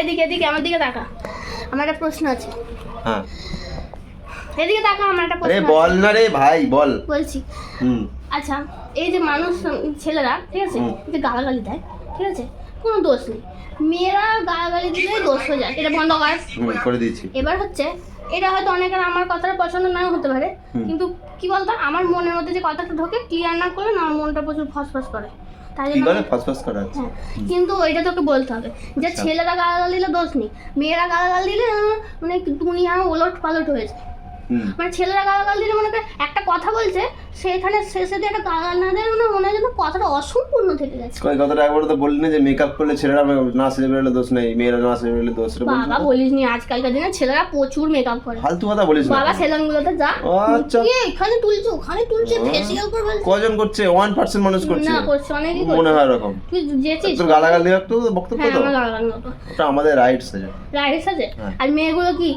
এদিকে এদিকে আমার দিকে তাকা, আমার একটা প্রশ্ন আছে। হ্যাঁ এদিকে তাকা, আমার একটা প্রশ্ন আরে আছে। বল না রে ভাই, বল। বলছি। আচ্ছা, এই যে মানুষ ছেলেরা ঠিক আছে যে গালাগালি দেয়, ঠিক আছে, কোনো দোষ নেই, মেয়েরা গালাগালি দিলে দোষ হয়ে যায়, এটা বন্ধ কর। করে দিয়েছি। এবার হচ্ছে এটা হয়তো অনেকের আমার কথাটা পছন্দ নাও হতে পারে, কিন্তু কি বলতো, আমার মনের মধ্যে যে কথাটা ঢোকে ক্লিয়ার না করলে না আমার মনটা প্রচুর ফসফস করে, তাই কি জন্য করে ফসফস করা আছে? হ্যাঁ, কিন্তু ওইটা তোকে বলতে হবে যে ছেলেরা গালাগাল দিলে দোষ নেই, মেয়েরা গালাগাল দিলে মানে দুনিয়া ওলট পালট হয়েছে। মানে ছেলেরা গালাগাল দিলে মনে করে একটা কথা বলছে, সেখানে শেষে দিয়ে একটা গালাগাল না দেয়, মানে মনে হয় যেন কথাটা অসম্পূর্ণ থেকে গেছে। কই কথাটা একবার তো বললি না যে মেকআপ করলে ছেলেরা না সেজে বেরোলে দোষ নেই, মেয়েরা না সেজে বেরোলে দোষ। বাবা বলিস নি, আজকালকার দিনে ছেলেরা প্রচুর মেকআপ করে। ফালতু কথা বলিস না বাবা সেলুনগুলোতে যা, আচ্ছা এখানে তুলছে ওখানে তুলছে, ফেসিয়াল করবে। কজন করছে? 1% মানুষ করছে না, করছে অনেকেই করছে। মনে হয় এরকম। তুই যেছিস তোর গালাগাল দেওয়ার তো বক্তব্য হ্যাঁ, তো আমার গালাগাল মতো ওটা আমাদের রাইটস আছে। রাইটস আছে। আর মেয়েগুলো কি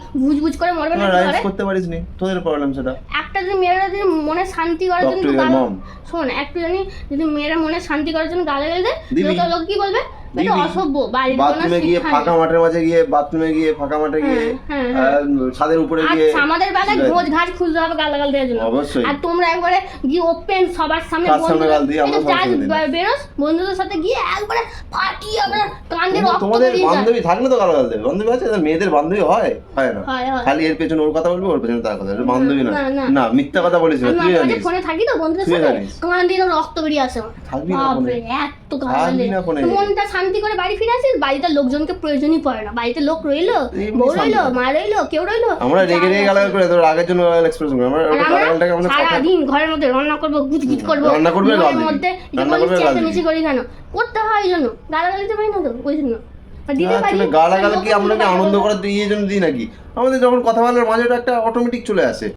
বুঝ করে মরবে না? তোরা রাইটস করতে পারিস নি, তোদের প্রবলেম সেটা। একটা যদি মেয়েরা যদি মনে শান্তি করার Talk জন্য to your গাল, mom. শোন একটু জানি, যদি মেয়েরা মনে শান্তি করার জন্য গালাগাল দেয়, দিবি। লোক কি বলবে? এটা দিবি। অসভ্য, বাড়ির কোনো বাথরুমে গিয়ে শিক্ষা ফাঁকা নেই। মাঠের মাঝে গিয়ে, বাথরুমে গিয়ে ফাঁকা মাঠে গিয়ে, হ্যাঁ, ছাদের উপরে গিয়ে। আচ্ছা, আমাদের বেলায় ঘোষ ঘাট খুঁজতে হবে গালাগাল দেওয়ার জন্য। অবশ্যই। আর তোমরা একবারে গিয়ে ওপেন সবার সামনে কার সামনে গাল দিই? আমরা সবার সামনে দিই। বেরোস বন্ধুদের সাথে গিয়ে একবারে ফাটিয়ে আমরা কাণ্ডে রক্ত তোমাদের বেরিয়ে যায়। বান্ধবী থাকলে তো গালাগাল দেবে। বান্ধবী আছে, তাদের মেয়েদের বান্ধবী হয় না। হয়। খালি এর পেছনে ওর কথা বলবে, ওর পেছনে তার কথা। এটা বান্ধবী না। না। না, মিথ্যা কথা বলিস না, আমি তুই মাঝে মাঝে জানিস। ফোনে থাকি তো বন্ধুদের তুই সাথে, জানিস। কাণ্ডে রক্ত বেরিয়ে আসে আমার। থাকবি না ফোনে। বাপরে, এত গালাগাল থাকবি দেয়। না ফোনে। মনটা শান্তি করে বাড়ি ফিরে আসিস, বাড়িতে লোকজনকে প্রয়োজনই পড়ে না, বাড়িতে লোক রইলো, এমনি বউ শান্তি। রইলো, মা রইলো, কেউ রইলো, আমরা রেগে রেগে গালাগাল করে, তোর আগের জন্য গালাগাল এক্সপ্রেস করি। আমরা আর আমরা গালাগালটাকে আমাদের কথা সারাদিন ঘরের মধ্যে রান্না করবো, গুজগুজ করবো, রান্না করবে, গাল ঘরের দিবি। মধ্যে রান্না করবে, গাল চেঁচামেচি দিবি। করি কেন? করতে হয় এই জন্য, গালাগাল দিতে পারি না তো ওই জন্য। আর দিতে পারি, আসলে গালাগাল কি লোকের আমরা কি জন্য আনন্দ করার এই জন্য দিই নাকি? আমাদের যখন কথা বলার মাঝে একটা অটোমেটিক চলে আসে,